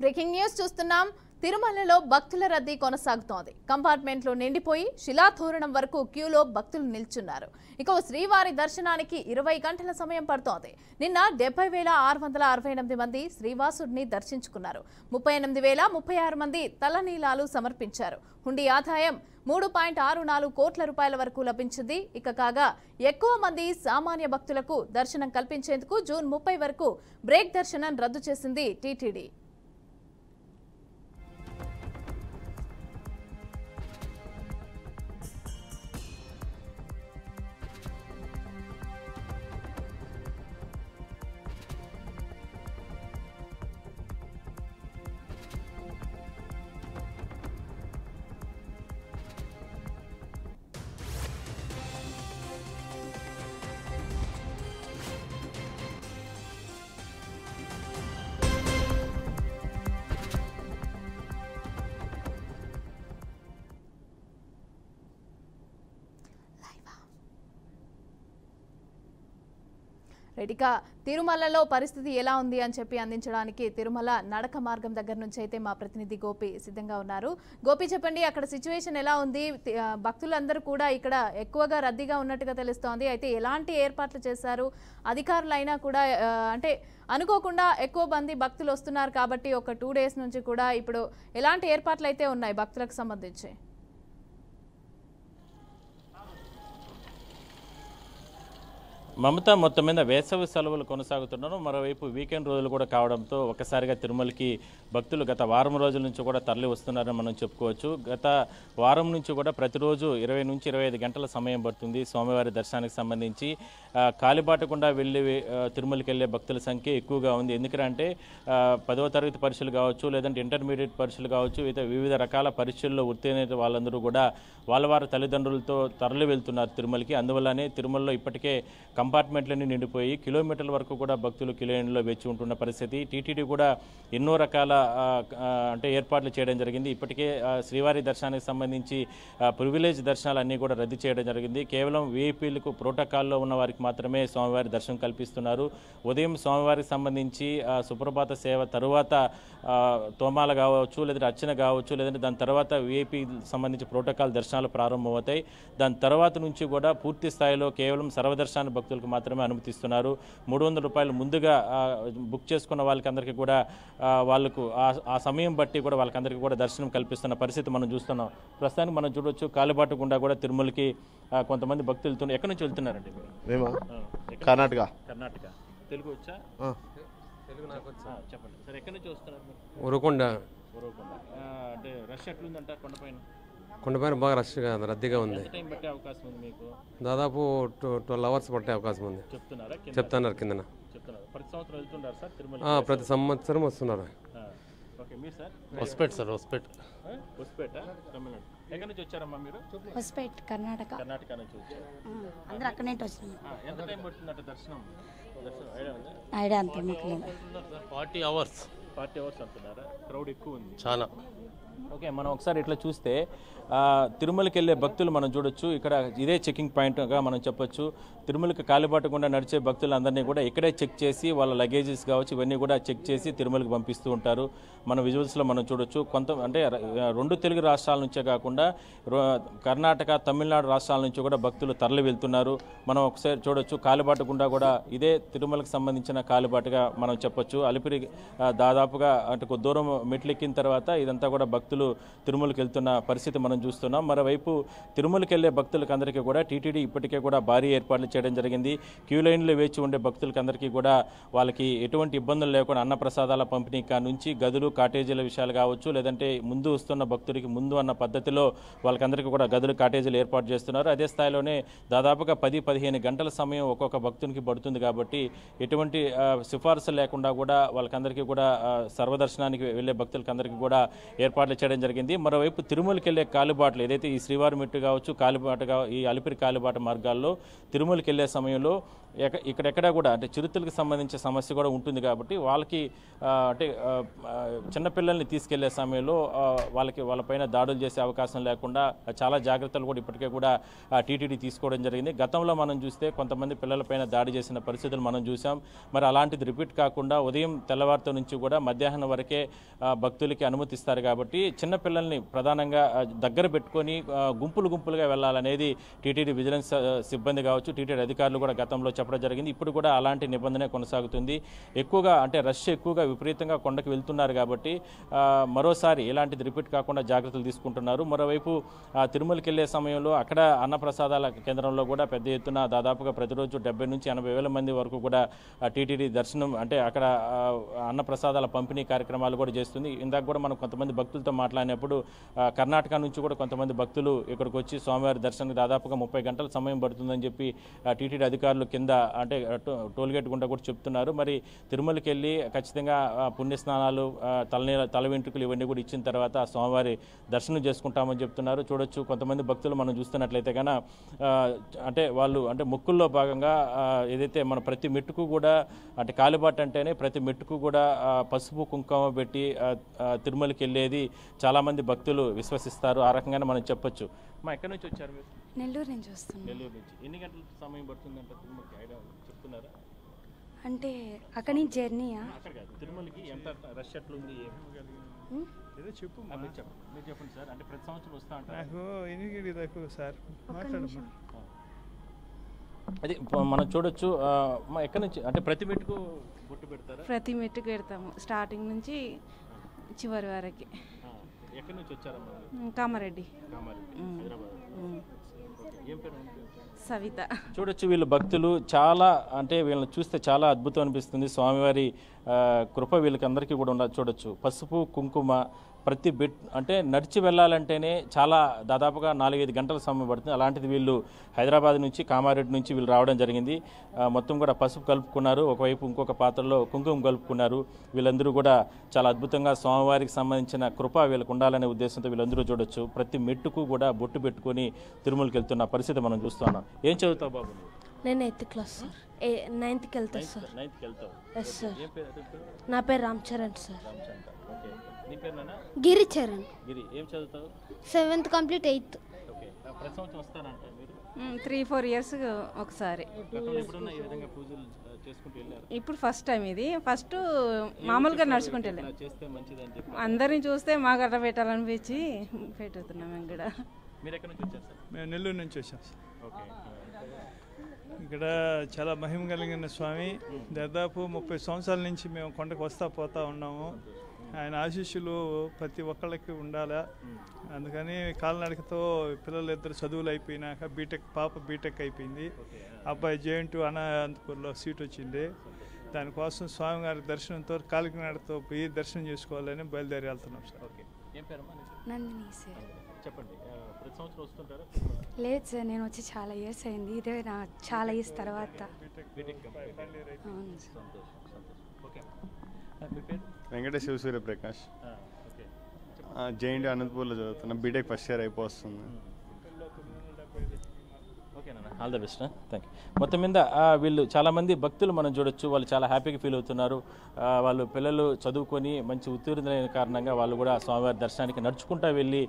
Breaking news చూస్తున్నాం. తిరుమలలో భక్తుల రద్దీ కొనసాగుతోంది. కంపార్ట్మెంట్లో నిండిపోయి శిలాతోరణం వరకు క్యూలో భక్తులు నిల్చున్నారు. ఇక శ్రీవారి దర్శనానికి 20 గంటల సమయం పడుతోంది. నిన్న 70,668 మంది శ్రీవాసుడిని దర్శించుకున్నారు. 38,036 మంది తలనీలాలు సమర్పించారు. హుండీ ఆదాయం 3.64 కోట్ల రూపాయల వరకు లభించింది. ఇక కాగా ఎక్కువ మంది సామాన్య భక్తులకు దర్శనం కల్పించేందుకు జూన్ 30 వరకు బ్రేక్ దర్శనం రద్దు చేసింది టీటీడీ. రెడ్డిక తిరుమలలో పరిస్థితి ఎలా ఉంది అని చెప్పి అందించడానికి తిరుమల నడక మార్గం దగ్గర నుంచి అయితే మా ప్రతినిధి గోపి సిద్ధంగా ఉన్నారు. గోపి, చెప్పండి, అక్కడ సిచ్యువేషన్ ఎలా ఉంది? భక్తులందరూ కూడా ఇక్కడ ఎక్కువగా రద్దీగా ఉన్నట్టుగా తెలుస్తోంది. అయితే ఎలాంటి ఏర్పాట్లు చేశారు? అధికారులైనా కూడా అంటే అనుకోకుండా ఎక్కువ మంది భక్తులు వస్తున్నారు కాబట్టి ఒక 2 days నుంచి కూడా ఇప్పుడు ఎలాంటి ఏర్పాట్లు అయితే ఉన్నాయి భక్తులకు సంబంధించి? మమత, మొత్తం మీద వేసవి సెలవులు కొనసాగుతున్నాను. మరోవైపు వీకెండ్ రోజులు కూడా కావడంతో ఒకసారిగా తిరుమలకి భక్తులు గత వారం రోజుల నుంచి కూడా తరలి వస్తున్నారని మనం చెప్పుకోవచ్చు. గత వారం నుంచి కూడా ప్రతిరోజు 20 నుంచి 25 గంటల సమయం పడుతుంది స్వామివారి దర్శనానికి సంబంధించి. కాలిబాటకుండా వెళ్ళి తిరుమలకి వెళ్ళే భక్తుల సంఖ్య ఎక్కువగా ఉంది. ఎందుకంటే 10వ తరగతి పరీక్షలు కావచ్చు, లేదంటే ఇంటర్మీడియట్ పరీక్షలు కావచ్చు, వివిధ రకాల పరీక్షల్లో ఉత్తీర్ణత వాళ్ళందరూ కూడా వాళ్ళ తల్లిదండ్రులతో తరలి వెళ్తున్నారు తిరుమలకి. అందువల్లనే తిరుమలలో ఇప్పటికే కంపార్ట్మెంట్లన్నీ నిండిపోయి కిలోమీటర్ల వరకు కూడా భక్తులు కిలోమీటర్లో వేచి ఉంటున్న పరిస్థితి. టీటీడీ కూడా ఎన్నో రకాల ఏర్పాట్లు చేయడం జరిగింది. ఇప్పటికే శ్రీవారి దర్శనానికి సంబంధించి ప్రివిలేజ్ దర్శనాలన్నీ కూడా రద్దు చేయడం జరిగింది. కేవలం వీఐపీలకు ప్రోటోకాల్లో ఉన్న వారికి మాత్రమే స్వామివారి దర్శనం కల్పిస్తున్నారు. ఉదయం స్వామివారికి సంబంధించి సుప్రభాత సేవ తరువాత తోమాల కావచ్చు, లేదంటే అర్చన కావచ్చు, లేదంటే దాని తర్వాత వీఐపీ సంబంధించి ప్రోటోకాల్ దర్శనాలు ప్రారంభమవుతాయి. దాని తర్వాత నుంచి కూడా పూర్తి స్థాయిలో కేవలం సర్వదర్శన భక్తులకు మాత్రమే అనుమతిస్తున్నారు. 300 రూపాయలు ముందుగా బుక్ చేసుకున్న వాళ్ళకందరికీ కూడా వాళ్ళకు ఆ సమయం బట్టి కూడా వాళ్ళకందరికీ కూడా దర్శనం కల్పిస్తున్న పరిస్థితి మనం చూస్తున్నాం. ప్రస్తుతానికి మనం చూడవచ్చు, కాలిబాట గుండా కూడా తిరుమలకి కొంతమంది భక్తులు వెళ్తున్నారు. ఎక్కడి నుంచి వెళ్తున్నారండి? కర్ణాటక. తెలుగు వచ్చా? తెలుగు నాకు వచ్చా. చెప్పండి సార్, ఎక్కడి నుంచి వస్తున్నారు? ఉరకొండ. అంటే రష్ ఎట్లుందంట కొండపైన? కొండపైన బాగా రష్గా రద్దీగా ఉంది. టైం పట్టే అవకాశం ఉంది మీకు? దాదాపు 12 hours పట్టే అవకాశం ఉంది. చెప్తున్నారు కింద. ప్రతి సంవత్సరం వెళ్తుంటారు సార్ తిరుమల? ప్రతి సంవత్సరం వస్తున్నారు. ఓకే, మీరు సార్? హొస్పేట్ సార్. హొస్పేట, తమిళనాడు. ఎక్కడి నుంచి వచ్చారమ్మా మీరు? హొస్పేట్, కర్ణాటక. కర్ణాటక నుంచి వచ్చారు. అందరూ అక్కడి నుంచి వస్తున్నారు. ఎంత టైం పడుతుందంట దర్శనం? ఐడియా అంతే మాకు. 40 hours. 40 hours అంటున్నారా? క్రౌడ్ ఎక్కువ ఉంది చాలా. ఓకే, మనం ఒకసారి ఇట్లా చూస్తే తిరుమలకి వెళ్ళే భక్తులు మనం చూడొచ్చు. ఇక్కడ ఇదే చెకింగ్ పాయింట్గా మనం చెప్పొచ్చు. తిరుమలకి కాలిబాట గుండా నడిచే భక్తులందరినీ కూడా ఇక్కడే చెక్ చేసి వాళ్ళ లగేజెస్ కావచ్చు ఇవన్నీ కూడా చెక్ చేసి తిరుమలకి పంపిస్తూ ఉంటారు. మన విజువల్స్లో మనం చూడొచ్చు. అంటే 2 తెలుగు రాష్ట్రాల నుంచే కాకుండా కర్ణాటక, తమిళనాడు రాష్ట్రాల నుంచి కూడా భక్తులు తరలి వెళ్తున్నారు. మనం ఒకసారి చూడొచ్చు, కాలిబాట గుండా కూడా ఇదే తిరుమలకు సంబంధించిన కాలిబాటగా మనం చెప్పొచ్చు. అలిపిరి దాదాపుగా అంటే కొద్ది దూరం మెట్లెక్కిన తర్వాత ఇదంతా కూడా భక్తులు తిరుమలకి వెళ్తున్న పరిస్థితి మనం చూస్తున్నాం. మరోవైపు తిరుమలకి వెళ్ళే భక్తులకు అందరికీ కూడా టీటీడీ ఇప్పటికే కూడా భారీ ఏర్పాట్లు చేయడం జరిగింది. క్యూ లైన్లో వేచి ఉండే భక్తులకి అందరికీ కూడా వాళ్ళకి ఎటువంటి ఇబ్బందులు లేకుండా అన్నప్రసాదాల పంపిణీ నుంచి గదులు, కాటేజీల విషయాలు కావచ్చు, లేదంటే ముందు వస్తున్న భక్తుడికి ముందు అన్న పద్ధతిలో వాళ్ళకందరికీ కూడా గదులు, కాటేజీలు ఏర్పాటు చేస్తున్నారు. అదే స్థాయిలోనే దాదాపుగా 10-15 గంటల సమయం ఒక్కొక్క భక్తునికి పడుతుంది కాబట్టి ఎటువంటి సిఫార్సు లేకుండా కూడా వాళ్ళకందరికీ కూడా సర్వదర్శనానికి వెళ్ళే భక్తులకి అందరికీ కూడా ఏర్పాట్లు చేయడం జరిగింది. మరోవైపు తిరుమలకి వెళ్ళే కాలిబాటలు ఏదైతే ఈ శ్రీవారి మెట్టు కావచ్చు, కాలిబాట ఈ అలిపిరి కాలిబాట మార్గాల్లో తిరుమలకి వెళ్ళే సమయంలో ఇక్కడెక్కడ కూడా అంటే చిరుతలకు సంబంధించిన సమస్య కూడా ఉంటుంది కాబట్టి వాళ్ళకి అంటే చిన్నపిల్లల్ని తీసుకెళ్లే సమయంలో వాళ్ళపైన దాడులు చేసే అవకాశం లేకుండా చాలా జాగ్రత్తలు కూడా ఇప్పటికే కూడా టీటీడీ తీసుకోవడం జరిగింది. గతంలో మనం చూస్తే కొంతమంది పిల్లలపైన దాడి చేసిన పరిస్థితులు మనం చూసాం. మరి అలాంటిది రిపీట్ కాకుండా ఉదయం తెల్లవారితో నుంచి కూడా మధ్యాహ్నం వరకే భక్తులకి అనుమతిస్తారు కాబట్టి చిన్నపిల్లల్ని ప్రధానంగా దగ్గర పెట్టుకొని గుంపులుగా వెళ్ళాలనేది టీటీడీ విజిలెన్స్ సిబ్బంది కావచ్చు, టీటీడీ అధికారులు కూడా గతంలో చెప్పడం జరిగింది. ఇప్పుడు కూడా అలాంటి నిబంధన కొనసాగుతుంది. ఎక్కువగా అంటే రష్ ఎక్కువగా విపరీతంగా కొండకు వెళ్తున్నారు కాబట్టి మరోసారి ఇలాంటిది రిపీట్ కాకుండా జాగ్రత్తలు తీసుకుంటున్నారు. మరోవైపు తిరుమలకి వెళ్ళే సమయంలో అక్కడ అన్నప్రసాదాల కేంద్రంలో కూడా పెద్ద ఎత్తున దాదాపుగా ప్రతిరోజు 70 నుంచి 80,000 మంది వరకు కూడా టీటీడీ దర్శనం అంటే అక్కడ అన్నప్రసాదాల పంపిణీ కార్యక్రమాలు కూడా చేస్తుంది. ఇందాక కూడా మనం కొంతమంది భక్తులతో మాట్లాడినప్పుడు కర్ణాటక నుంచి కూడా కొంతమంది భక్తులు ఇక్కడికి వచ్చి స్వామివారి దర్శనానికి దాదాపుగా 30 గంటల సమయం పడుతుందని చెప్పి టీటీడీ అధికారులు కింద అంటే టోల్గేట్ గుండా కూడా చెప్తున్నారు. మరి తిరుమలకి వెళ్ళి ఖచ్చితంగా పుణ్యస్నానాలు తల వెంట్రుకలు ఇవన్నీ కూడా ఇచ్చిన తర్వాత స్వామివారి దర్శనం చేసుకుంటామని చెప్తున్నారు. చూడొచ్చు కొంతమంది భక్తులు మనం చూస్తున్నట్లయితే కన్నా అంటే వాళ్ళు అంటే మొక్కుల్లో భాగంగా ఏదైతే మన ప్రతి మెట్టుకు కూడా అంటే కాలిబాట అంటేనే ప్రతి మెట్టుకు కూడా పసుపు కుంకుమ పెట్టి తిరుమలకి వెళ్ళేది చాలామంది భక్తులు విశ్వసిస్తారు. ఆ రకంగానే మనం చెప్పొచ్చు. ఎక్కడి నుంచి వచ్చారు మీరు? నెల్లూరు నుంచి వస్తున్నాను. నెల్లూరు నుంచి. ఎన్ని గంటల సమయం పడుతుందంట తిరుమలకి ఐడియా చెప్తున్నారా? అంటే అక్కడి నుంచి జర్నీయా? అక్కడ కాదు, తిరుమలకి ఎంత రష్ ఎట్లుంది ఏదో చెప్పు మీరు చెప్పండి సార్. అంటే ప్రతి సంవత్సరం వస్తా ఉంటారు. నాకు ఎన్ని సార్ మాట్లాడమ్మా. అది మనం చూడొచ్చు. ఎక్కడి నుంచి అంటే ప్రతి మెట్టుకు బొట్టు పెడతారా? ప్రతి మెట్టుకు పెడతాము, స్టార్టింగ్ నుంచి చివరి వరకు. ఎక్కడి నుంచి వచ్చారమ్మా? కామారెడ్డి. హైదరాబాద్. ఏం పేరు? సవిత. చూడొచ్చు వీళ్ళు భక్తులు చాలా అంటే వీళ్ళని చూస్తే చాలా అద్భుతం అనిపిస్తుంది. స్వామివారి కృప వీళ్ళకి అందరికీ కూడా ఉండదు. చూడొచ్చు పసుపు కుంకుమ ప్రతి అంటే నడిచి వెళ్ళాలంటేనే చాలా దాదాపుగా 4-5 గంటల సమయం పడుతుంది. అలాంటిది వీళ్ళు హైదరాబాద్ నుంచి కామారెడ్డి నుంచి వీళ్ళు రావడం జరిగింది. మొత్తం కూడా పసుపు కలుపుకున్నారు, ఒకవైపు ఇంకొక పాత్రలో కుంకుమ కలుపుకున్నారు. వీళ్ళందరూ కూడా చాలా అద్భుతంగా స్వామివారికి సంబంధించిన కృప వీళ్ళకు ఉండాలనే ఉద్దేశంతో వీళ్ళందరూ చూడొచ్చు ప్రతి మెట్టుకు కూడా బొట్టు పెట్టుకొని తిరుమలకి వెళ్తున్న పరిస్థితి మనం చూస్తున్నాం. ఏం చదువుతావు బాబు? నేను 8th క్లాస్ సార్. 9th వెళ్తాను సార్. 9th వెళ్తావు? Yes sir. ఏం పేరు? నా పేరు రామ్ చరణ్ సార్. ఓకే. నీ పేరు నాన్న? గిరి చరణ్. గిరి. ఏం చదువుతావు? 7th complete 8th. ఓకే. ప్రతి సంవత్సరం వస్తారంట మీరు? 3-4 years ఒకసారి. గతంలో ఎప్పుడన్నా ఈ విధంగా పూజలు చేసుకుంటూ వెళ్ళారు? ఇప్పుడు ఫస్ట్ టైం ఇది. ఫస్ట్ మామూలుగా నడుచుకుంటూ వెళ్ళాం. చేస్తే మంచిదని చెప్పి అందరిని చూస్తే మాకు అట్లా పెట్టాలనిపించి పెట్టుతున్నాం మేము కూడా. మీరు ఎక్కడి నుంచి వచ్చారు సార్? మేము నెల్లూరు నుంచి వచ్చాం సార్. ఓకే. ఇక్కడ చాలా మహిమ కలిగిన స్వామి. దాదాపు 30 సంవత్సరాల నుంచి మేము కొండకు వస్తా పోతా ఉన్నాము. ఆయన ఆశీస్సులు ప్రతి ఒక్కళ్ళకి ఉండాలా. అందుకని కాలినడకతో పిల్లలు ఇద్దరు చదువులు అయిపోయినాక పాప బీటెక్ అయిపోయింది. అబ్బాయి జేఎన్‌టూ అనంతపూర్లో సీట్ వచ్చింది. దానికోసం స్వామివారి దర్శనంతో కాలినడకతో పోయి దర్శనం చేసుకోవాలని బయలుదేరి వెళ్తున్నాం సార్. ఓకే. ఏం పేరు? నందిని సార్. చెప్పండి. ప్రతి సంవత్సరం వస్తుంటారా? లేదు సార్, నేను వచ్చి చాలా ఇయర్స్ అయింది. ఇదే నా చాలా ఇయర్స్ తర్వాత. అవును సార్. ఓకే. మీ పేరు? వెంకటేష్ సూర్యప్రకాష్. ఓకే. జేఎన్‌టూ అనంతపూర్లో చదువుతున్నా. బీటెక్ ఫస్ట్ ఇయర్ అయిపోతుంది. ఓకేనా? All the best. Thank you. మొత్తం మీద వీళ్ళు చాలామంది భక్తులు మనం చూడొచ్చు. వాళ్ళు చాలా హ్యాపీగా ఫీల్ అవుతున్నారు. వాళ్ళు పిల్లలు చదువుకొని మంచి ఉత్తీర్ణులైన కారణంగా వాళ్ళు కూడా స్వామివారి దర్శనానికి నడుచుకుంటూ వెళ్ళి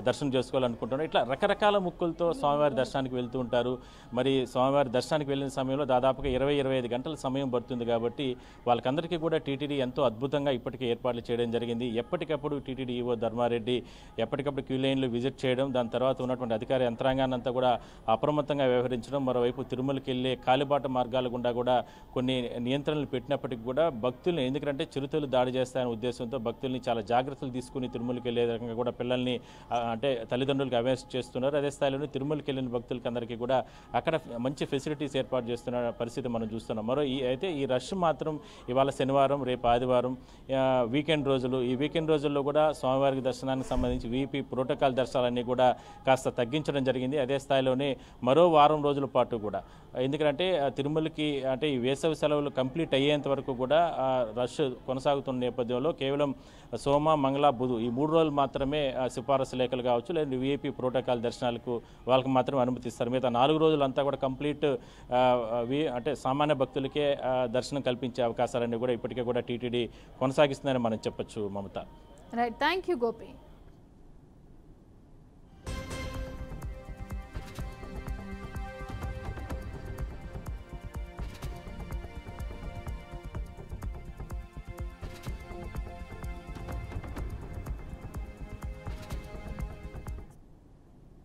దర్శనం చేసుకోవాలనుకుంటున్నారు. ఇట్లా రకరకాల ముక్కులతో స్వామివారి దర్శనానికి వెళ్తూ ఉంటారు. మరి స్వామివారి దర్శనానికి వెళ్ళిన సమయంలో దాదాపుగా 20-25 గంటల సమయం పడుతుంది కాబట్టి వాళ్ళకందరికీ కూడా టీటీడీ ఎంతో అద్భుతంగా ఇప్పటికే ఏర్పాట్లు చేయడం జరిగింది. ఎప్పటికప్పుడు టీటీడీ ఈవో ధర్మారెడ్డి ఎప్పటికప్పుడు క్యూ లైన్లు విజిట్ చేయడం, దాని తర్వాత ఉన్నటువంటి అధికార యంత్రాంగాన్ని అంతా కూడా అప్రమత్తంగా వ్యవహరించడం. మరోవైపు తిరుమలకి వెళ్ళే కాలిబాట మార్గాల గుండా కూడా కొన్ని నియంత్రణలు పెట్టినప్పటికీ కూడా భక్తుల్ని ఎందుకంటే చిరుతలు దాడి చేస్తాయనే ఉద్దేశంతో భక్తుల్ని చాలా జాగ్రత్తలు తీసుకుని తిరుమలకి వెళ్ళే రకంగా కూడా పిల్లల్ని అంటే తల్లిదండ్రులకు అవేర్నెస్ చేస్తున్నారు. అదే స్థాయిలో తిరుమలకి వెళ్ళిన భక్తులకి అందరికీ కూడా అక్కడ మంచి ఫెసిలిటీస్ ఏర్పాటు చేస్తున్న పరిస్థితి మనం చూస్తున్నాం. అయితే ఈ రష్ మాత్రం ఇవాళ శనివారం, రేపు ఆదివారం, వీకెండ్ రోజులు. ఈ వీకెండ్ రోజుల్లో కూడా స్వామివారికి దర్శనానికి సంబంధించి వీపీ ప్రోటోకాల్ దర్శనాలన్నీ కూడా కాస్త తగ్గించడం జరిగింది. అదే స్థాయిలోనే మరో వారం రోజుల పాటు కూడా. ఎందుకంటే తిరుమలకి అంటే ఈ వేసవి సెలవులు కంప్లీట్ అయ్యేంత వరకు కూడా రష్ కొనసాగుతున్న నేపథ్యంలో కేవలం సోమ, మంగళ, బుధు ఈ 3 రోజులు మాత్రమే సిఫారసు లేఖలు కావచ్చు, లేదా విఐపి ప్రోటోకాల్ దర్శనాలకు వాళ్ళకి మాత్రమే అనుమతిస్తారు. మిగతా 4 రోజులంతా కూడా కంప్లీట్ అంటే సామాన్య భక్తులకే దర్శనం కల్పించే అవకాశాలన్నీ కూడా ఇప్పటికే కూడా టీటీడీ కొనసాగిస్తుందని మనం చెప్పొచ్చు. Mamata. Right, thank you Gopi.